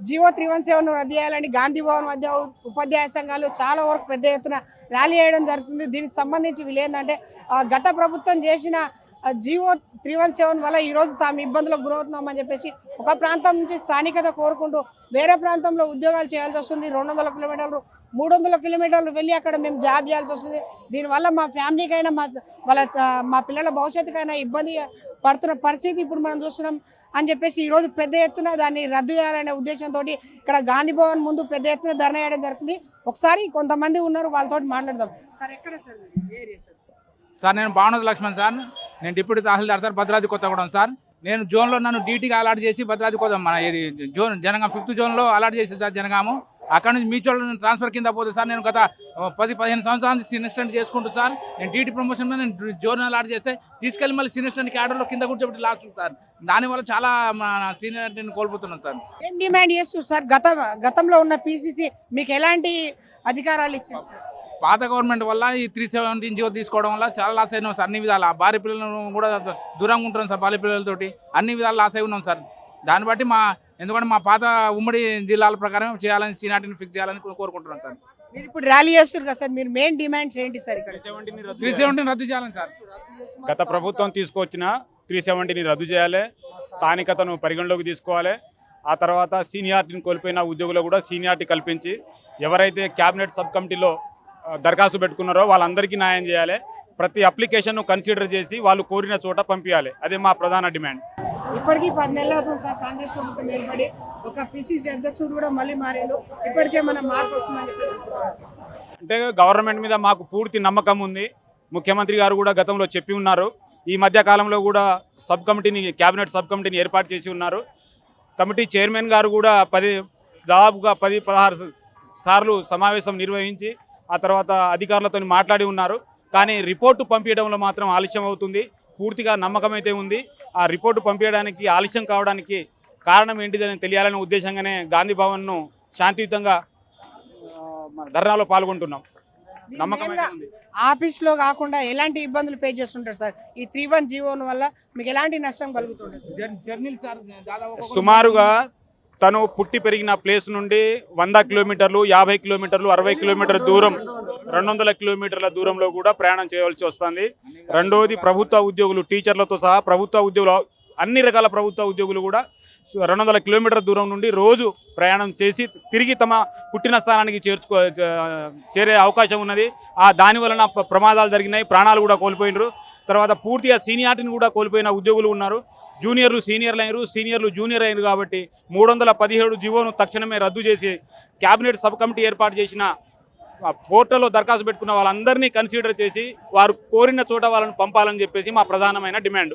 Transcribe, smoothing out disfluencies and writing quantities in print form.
GO 317 రద్దు చేయాలని గాంధీ భవన్ మధ్య ఉపాధ్యాయ సంఘాలు చాలా వరకు పెద్ద ఎత్తున ర్యాలీ చేయడం జరుగుతుంది. దీనికి సంబంధించి వీళ్ళు ఏంటంటే గత ప్రభుత్వం చేసిన జీవో 317 వల్ల ఈరోజు తాము ఇబ్బందులకు గురవుతున్నామని చెప్పేసి ఒక ప్రాంతం నుంచి స్థానికత కోరుకుంటూ వేరే ప్రాంతంలో ఉద్యోగాలు చేయాల్సి వస్తుంది. 200 కిలోమీటర్లు 300 కిలోమీటర్లు వెళ్ళి అక్కడ మేము జాబ్ చేయాల్సి వస్తుంది. దీనివల్ల మా ఫ్యామిలీకైనా మా పిల్లల భవిష్యత్తుకైనా ఇబ్బంది పడుతున్న పరిస్థితి ఇప్పుడు మనం చూస్తున్నాం అని చెప్పేసి ఈరోజు పెద్ద ఎత్తున దాన్ని రద్దు చేయాలనే ఉద్దేశంతో ఇక్కడ గాంధీ భవన్ ముందు పెద్ద ఎత్తున ధర్నా చేయడం జరుగుతుంది. ఒకసారి కొంతమంది ఉన్నారు, వాళ్ళతో మాట్లాడదాం. సార్ ఎక్కడ సార్ ఏరియా సార్? నేను భావనది లక్ష్మణ్ సార్. నేను డిప్యూటీ తహసీల్దార్ సార్, భద్రాద్రి కొత్తగూడెం సార్. నేను జోన్లో నన్ను డ్యూటీగా అలాట్ చేసి భద్రాద్రి కొత్త మన ఇది జోన్ జనగాం 5th జోన్లో అలాట్ చేసి సార్ జనగాము. అక్కడ నుంచి మ్యూచువల్ ట్రాన్స్ఫర్ కింద పోతే సార్ నేను గత 10-15 సంవత్సరాల నుంచి సీనియర్ అసిస్టెంట్ చేసుకుంటూ సార్ నేను డ్యూటీ ప్రమోషన్లో నేను జోన్ అలాట్ చేస్తే తీసుకెళ్ళి మళ్ళీ సీనియర్ అసిస్టెంట్ క్యాడర్లో కింద కూర్చోబెట్టి లాస్ట్ సార్. దానివల్ల చాలా సీనియారిటీని కోల్పోతున్నాను సార్. ఏం డిమాండ్ చేస్తారు సార్? గతంలో ఉన్న పీసీసీ మీకు ఎలాంటి అధికారాలు ఇచ్చారు సార్? పాత గవర్నమెంట్ వల్ల ఈ 317 జీవో తీసుకోవడం వల్ల చాలా లాస్ అయినాం సార్. అన్ని విధాలు భార్య పిల్లలను కూడా దూరంగా ఉంటున్నాం సార్. భార్య పిల్లలతోటి అన్ని విధాలు లాస్ అయి ఉన్నాం సార్. దాన్ని బట్టి ఎందుకంటే మా పాత ఉమ్మడి జిల్లాల ప్రకారం చేయాలని సీనాటిని ఫిక్స్ చేయాలని కోరుకుంటున్నాం సార్. మీరు ఇప్పుడు ర్యాలీ చేస్తారు కదా సార్, మీరు మెయిన్ డిమాండ్స్ ఏంటి సార్? ఇక్కడ 317 రద్దు చేయాలని సార్. గత ప్రభుత్వం తీసుకొచ్చిన 370ని రద్దు చేయాలి, స్థానికతను పరిగణలోకి తీసుకోవాలి. ఆ తర్వాత సీనియారిటీని కోల్పోయిన ఉద్యోగులు కూడా సీనియారిటీ కల్పించి ఎవరైతే క్యాబినెట్ సబ్ కమిటీలో దరఖాస్తు పెట్టుకున్నారో వాళ్ళందరికీ న్యాయం చేయాలి. ప్రతి అప్లికేషన్ను కన్సిడర్ చేసి వాళ్ళు కోరిన చోట పంపించాలి. అదే మా ప్రధాన డిమాండ్. ఇప్పటికీ 10 నెలలు అవుతుంది సార్ కాంగ్రెస్ ప్రభుత్వం ఏర్పడి. ఒక పిసిసి అధ్యక్షుడు కూడా మళ్ళీ మారాడు. ఇప్పటికే మన మార్పు వస్తుందని అంటే గవర్నమెంట్ మీద మాకు పూర్తి నమ్మకం ఉంది. ముఖ్యమంత్రి గారు కూడా గతంలో చెప్పి ఉన్నారు. ఈ మధ్య కాలంలో కూడా క్యాబినెట్ సబ్ కమిటీని ఏర్పాటు చేసి ఉన్నారు. కమిటీ చైర్మన్ గారు కూడా దాదాపుగా 10-16 సార్లు సమావేశం నిర్వహించి ఆ తర్వాత అధికారులతో మాట్లాడి ఉన్నారు. కానీ రిపోర్టు పంపించడంలో మాత్రం ఆలస్యం అవుతుంది. పూర్తిగా నమ్మకం అయితే ఉంది. ఆ రిపోర్టు పంపించడానికి ఆలస్యం కావడానికి కారణం ఏంటిదని తెలియాలనే ఉద్దేశంగానే గాంధీ భవన్ను శాంతియుతంగా ధర్నాలో పాల్గొంటున్నాం. నమ్మకం ఆఫీస్లో కాకుండా ఎలాంటి ఇబ్బందులు ఫేస్ చేస్తుంటారు సార్? ఈ 317 జీవో వల్ల మీకు ఎలాంటి నష్టం కలుగుతుంది? సుమారుగా తను పుట్టి పెరిగిన ప్లేస్ నుండి 100 కిలోమీటర్లు, 50 కిలోమీటర్లు, 60 కిలోమీటర్ల దూరం, 200 కిలోమీటర్ల దూరంలో కూడా ప్రయాణం చేయవలసి వస్తుంది. రెండోది ప్రభుత్వ ఉద్యోగులు, టీచర్లతో సహా ప్రభుత్వ ఉద్యోగులు, అన్ని రకాల ప్రభుత్వ ఉద్యోగులు కూడా 200 కిలోమీటర్ల దూరం నుండి రోజు ప్రయాణం చేసి తిరిగి తమ పుట్టిన స్థానానికి చేరే అవకాశం ఉన్నది. దాని వలన ప్రమాదాలు జరిగినాయి, ప్రాణాలు కూడా కోల్పోయినారు. తర్వాత పూర్తిగా సీనియారిటీని కూడా కోల్పోయిన ఉద్యోగులు ఉన్నారు. జూనియర్లు సీనియర్లు అయినారు, సీనియర్లు జూనియర్ అయినారు. కాబట్టి 317 జీవోను తక్షణమే రద్దు చేసి క్యాబినెట్ సబ్ కమిటీ ఏర్పాటు చేసిన పోర్టల్లో దరఖాస్తు పెట్టుకున్న వాళ్ళందరినీ కన్సిడర్ చేసి వారు కోరిన చోట వాళ్ళని పంపాలని చెప్పేసి మా ప్రధానమైన డిమాండ్.